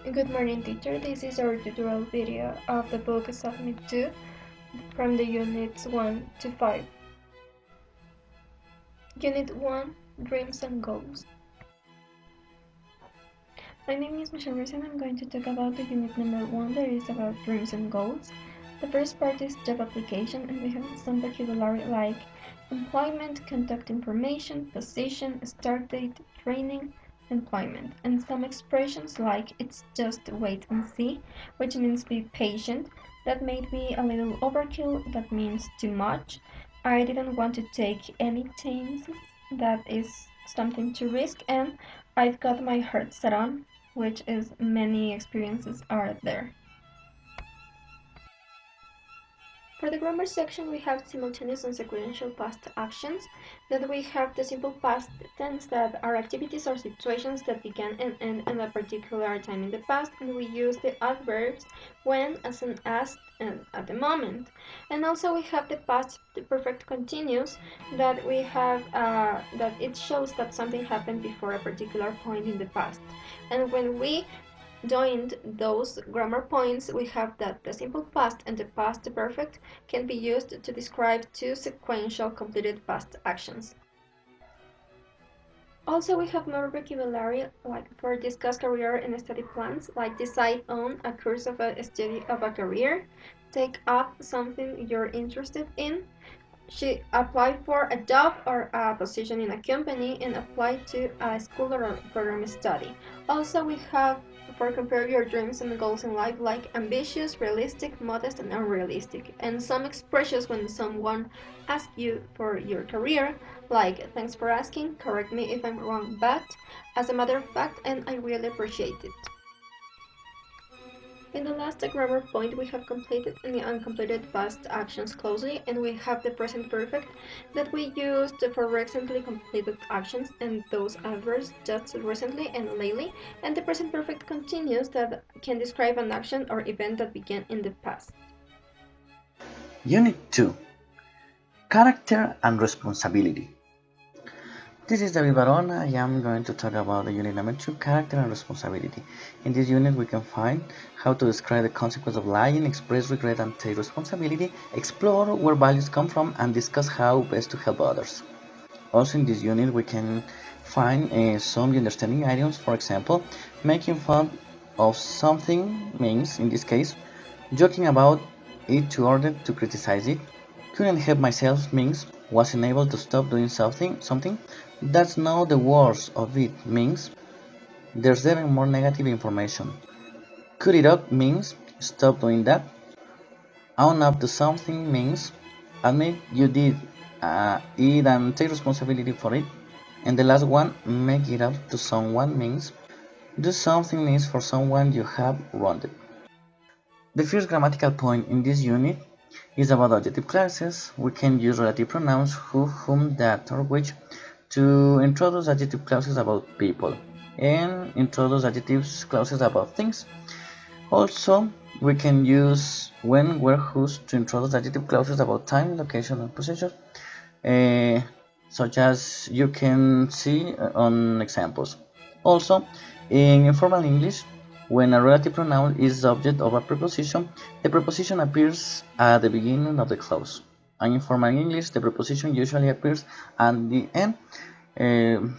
Good morning, teacher. This is our tutorial video of the book Submit 2 from the units 1 to 5. Unit 1, Dreams and Goals. My name is Michelle Ruiz and I'm going to talk about the unit number 1 that is about dreams and goals. The first part is job application and we have some vocabulary like employment, contact information, position, start date, training, employment, and some expressions like it's just wait and see, which means be patient. That may be a little overkill, that means too much. I didn't want to take any chances, that is something to risk, and I've got my heart set on, which is many experiences are there. For the grammar section, we have simultaneous and sequential past actions. Then we have the simple past tense that are activities or situations that began and end in a particular time in the past, and we use the adverbs when, as, and as, and at the moment. And also we have the past perfect continuous that we have that it shows that something happened before a particular point in the past. And when we joined those grammar points, we have that the simple past and the past perfect can be used to describe two sequential completed past actions. Also, we have more vocabulary like for discuss career and study plans, like decide on a course of a study of a career, take up something you're interested in, she applied for a job or a position in a company and applied to a school or a program study. Also, we have for compare your dreams and goals in life like ambitious, realistic, modest, and unrealistic. And some expressions when someone asks you for your career, like thanks for asking, correct me if I'm wrong, but as a matter of fact, and I really appreciate it. In the last grammar point, we have completed and the uncompleted past actions closely, and we have the present perfect that we used for recently completed actions and those adverbs just recently and lately, and the present perfect continuous that can describe an action or event that began in the past. Unit 2, Character and Responsibility. This is David Baron. I am going to talk about the unit number 2, Character and Responsibility. In this unit we can find how to describe the consequence of lying, express regret and take responsibility, explore where values come from, and discuss how best to help others. Also in this unit we can find some understanding items. For example, making fun of something means, in this case, joking about it to order to criticize it. Couldn't help myself means wasn't able to stop doing something. That's not the worst of it means there's even more negative information. Cut it up means stop doing that. Own up to something means admit you did it and take responsibility for it. And the last one, make it up to someone means do something nice for someone you have wronged. The first grammatical point in this unit is about adjective clauses. We can use relative pronouns who, whom, that, or which to introduce adjective clauses about people and introduce adjective clauses about things. Also, we can use when, where, whose to introduce adjective clauses about time, location, and position, uh, such as you can see on examples. Also, in informal English, when a relative pronoun is subject of a preposition, the preposition appears at the beginning of the clause. And in formal English, the preposition usually appears at the end,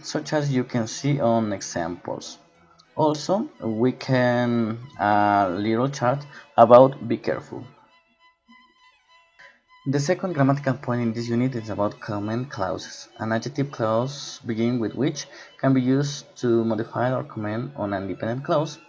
such as you can see on examples. Also, we can a little chart about be careful. The second grammatical point in this unit is about comment clauses. An adjective clause begin with which can be used to modify or comment on an independent clause,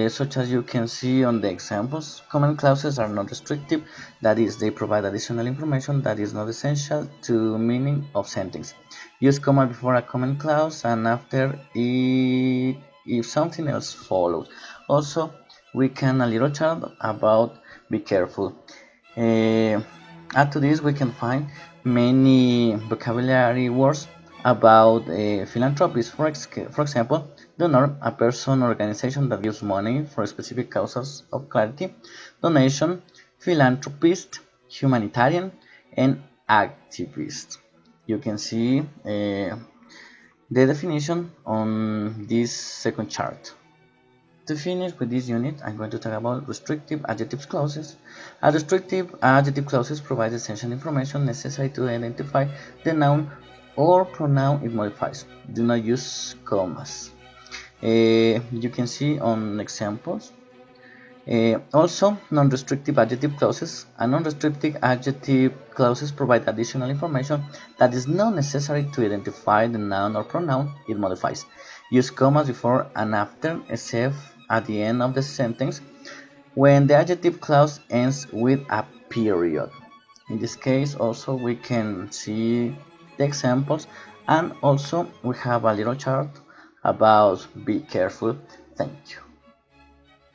such as you can see on the examples. Comment clauses are not restrictive, that is, they provide additional information that is not essential to meaning of sentence. Use comma before a comment clause and after it if something else follows. Also, we can a little chat about be careful. Uh, Add to this, we can find many vocabulary words about philanthropies. For example, donor, a person or organization that gives money for specific causes of clarity, donation, philanthropist, humanitarian, and activist. You can see the definition on this second chart. To finish with this unit, I'm going to talk about restrictive adjective clauses. A restrictive adjective clauses provide essential information necessary to identify the noun or pronoun it modifies. Do not use commas. You can see on examples. Also, non-restrictive adjective clauses and non-restrictive adjective clauses provide additional information that is not necessary to identify the noun or pronoun it modifies. Use commas before and after, except at the end of the sentence when the adjective clause ends with a period. In this case, also we can see the examples, and also we have a little chart about be careful. Thank you.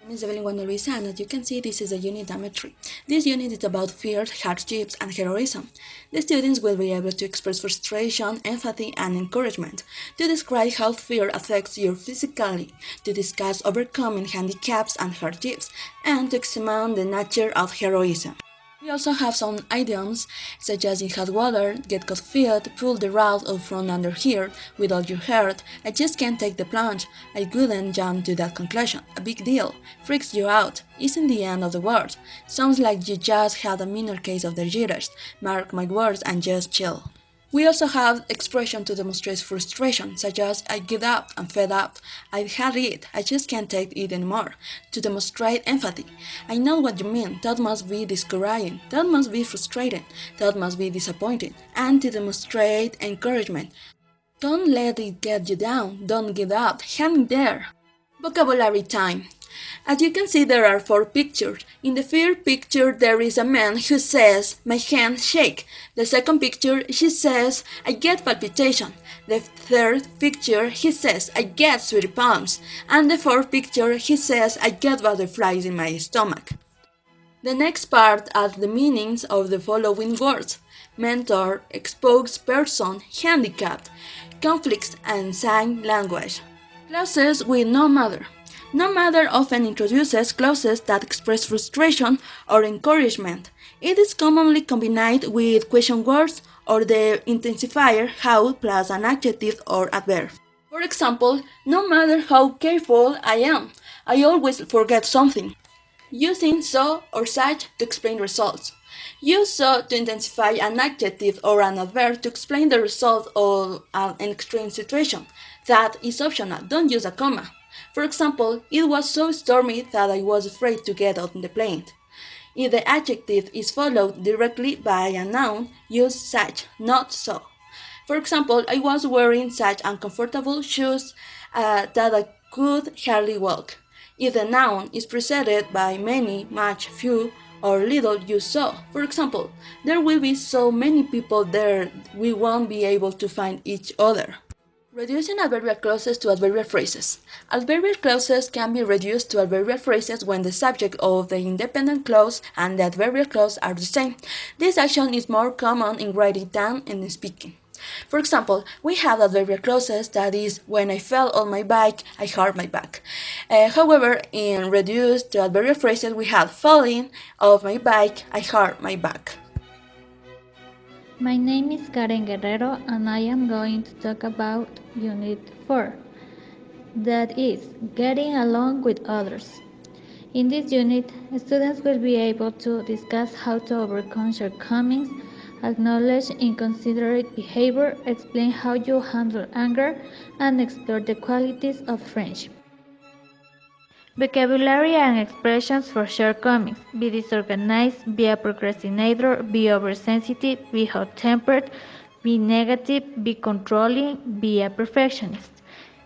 My name is Evelyn Luisa, and as you can see, this is a unit number 3. This unit is about fear, hardships, and heroism. The students will be able to express frustration, empathy, and encouragement, to describe how fear affects you physically, to discuss overcoming handicaps and hardships, and to examine the nature of heroism. We also have some idioms such as in hot water, get cold feet, pull the rug out from under here with all your heart, I just can't take the plunge, I couldn't jump to that conclusion, a big deal, freaks you out, isn't the end of the world, sounds like you just had a minor case of the jitters, mark my words and just chill. We also have expression to demonstrate frustration, such as I give up, I'm fed up, I've had it, I just can't take it anymore. To demonstrate empathy, I know what you mean, that must be discouraging, that must be frustrating, that must be disappointing. And to demonstrate encouragement, don't let it get you down, don't give up, hang in there. Vocabulary time. As you can see, there are 4 pictures. In the first picture, there is a man who says, my hands shake. The second picture, she says, I get palpitation. The third picture, he says, I get sweaty palms. And the fourth picture, he says, I get butterflies in my stomach. The next part are the meanings of the following words: mentor, spokesperson, handicapped, conflicts, and sign language. Clauses with no matter. No matter often introduces clauses that express frustration or encouragement. It is commonly combined with question words or the intensifier how plus an adjective or adverb. For example, no matter how careful I am, I always forget something. Using so or such to explain results. Use so to intensify an adjective or an adverb to explain the result of an extreme situation. That is optional, don't use a comma. For example, it was so stormy that I was afraid to get on the plane. If the adjective is followed directly by a noun, use such, not so. For example, I was wearing such uncomfortable shoes that I could hardly walk. If the noun is preceded by many, much, few, or little, use so. For example, there will be so many people there we won't be able to find each other. Reducing adverbial clauses to adverbial phrases. Adverbial clauses can be reduced to adverbial phrases when the subject of the independent clause and the adverbial clause are the same. This action is more common in writing than in speaking. For example, we have adverbial clauses that is, when I fell on my bike, I hurt my back. However, in reduced to adverbial phrases, we have falling off my bike, I hurt my back. My name is Karen Guerrero and I am going to talk about Unit 4, that is, getting along with others. In this unit, students will be able to discuss how to overcome shortcomings, acknowledge inconsiderate behavior, explain how you handle anger, and explore the qualities of friendship. Vocabulary and expressions for shortcomings. Be disorganized, be a procrastinator, be oversensitive, be hot-tempered, be negative, be controlling, be a perfectionist.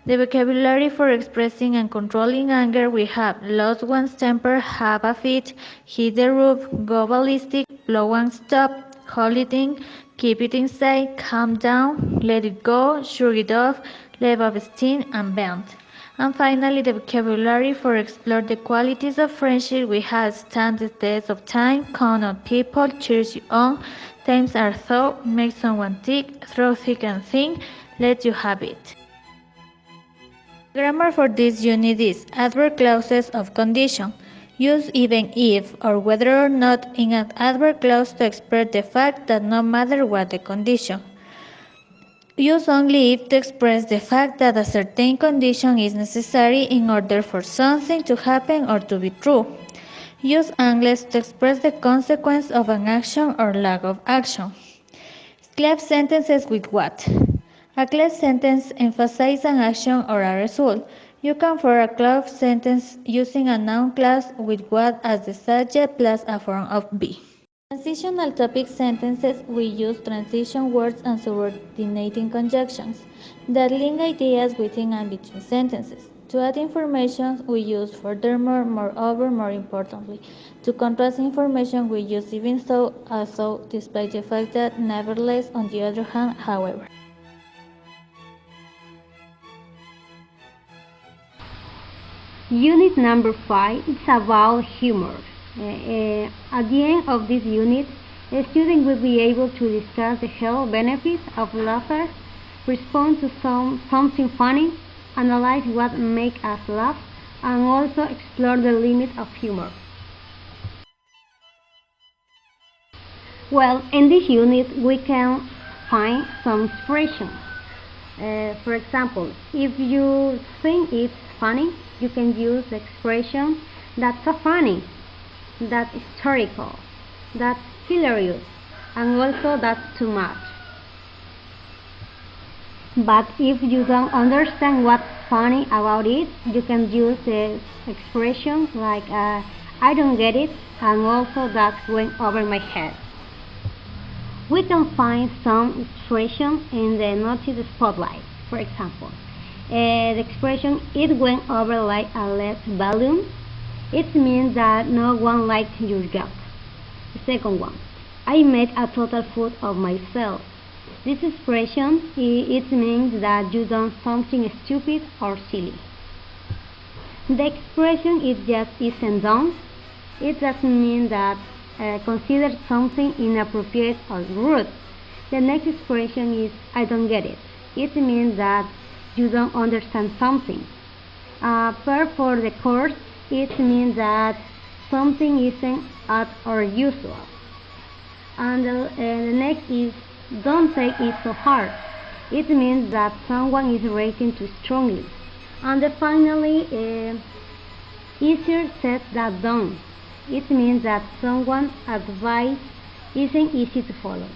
The vocabulary for expressing and controlling anger we have lose one's temper, have a fit, hit the roof, go ballistic, blow and stop, hold it in, keep it inside, calm down, let it go, shrug it off, let off steam, and bend. And finally, the vocabulary for explore the qualities of friendship we have stand the test of time, count on people, cheers you on, times are thought, make someone tick, throw thick and thin, let you have it. Grammar for this unit is adverb clauses of condition. Use even if or whether or not in an adverb clause to express the fact that no matter what the condition. Use only if to express the fact that a certain condition is necessary in order for something to happen or to be true. Use unless to express the consequence of an action or lack of action. Class sentences with what? A class sentence emphasizes an action or a result. You can form a clause sentence using a noun class with what as the subject plus a form of be. Transitional topic sentences we use transition words and subordinating conjunctions that link ideas within and between sentences. To add information, we use furthermore, moreover, more importantly. To contrast information, we use even though, also, despite the fact that, nevertheless, on the other hand, however. Unit number 5 is about humor. At the end of this unit, the student will be able to discuss the health benefits of laughter, respond to something funny, analyze what makes us laugh, and also explore the limits of humor. Well, in this unit, we can find some expressions. For example, if you think it's funny, you can use the expression "that's so funny," "that's historical," "that's hilarious," and also "that's too much." But if you don't understand what's funny about it, you can use the expression like "I don't get it," and also "that went over my head." We can find some expressions in the notice spotlight. For example, the expression "it went over like a lead balloon." It means that no one liked your joke. The second one, "I made a total fool of myself." This expression it means that you done something stupid or silly. The expression "it just isn't done." It doesn't mean that consider something inappropriate or rude. The next expression is "I don't get it." It means that you don't understand something. Per for the course, it means that something isn't at or usual. And the next is "don't take it so hard." It means that someone is reacting too strongly. And finally, easier said than done. It means that someone's advice isn't easy to follow.